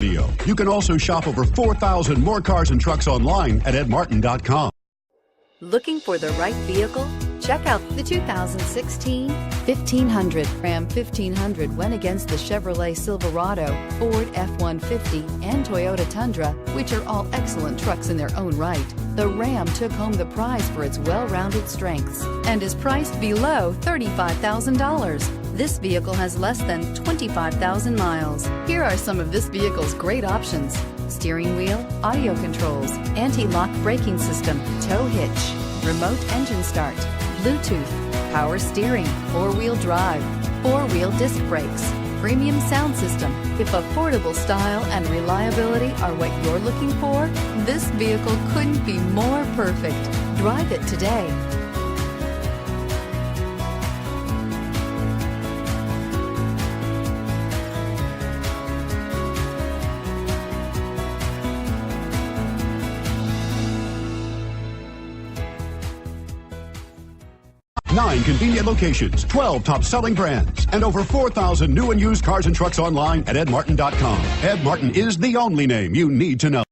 video. You can also shop over 4,000 more cars and trucks online at edmartin.com. Looking for the right vehicle? Check out the 2016 1500. Ram 1500 went against the Chevrolet Silverado, Ford F-150, and Toyota Tundra, which are all excellent trucks in their own right. The Ram took home the prize for its well-rounded strengths and is priced below $35,000. This vehicle has less than 25,000 miles. Here are some of this vehicle's great options: steering wheel audio controls, anti-lock braking system, tow hitch, remote engine start, Bluetooth, power steering, four-wheel drive, four-wheel disc brakes, premium sound system. If affordable style and reliability are what you're looking for, this vehicle couldn't be more perfect. Drive it today. Nine convenient locations, 12 top-selling brands, and over 4,000 new and used cars and trucks online at edmartin.com. Ed Martin is the only name you need to know.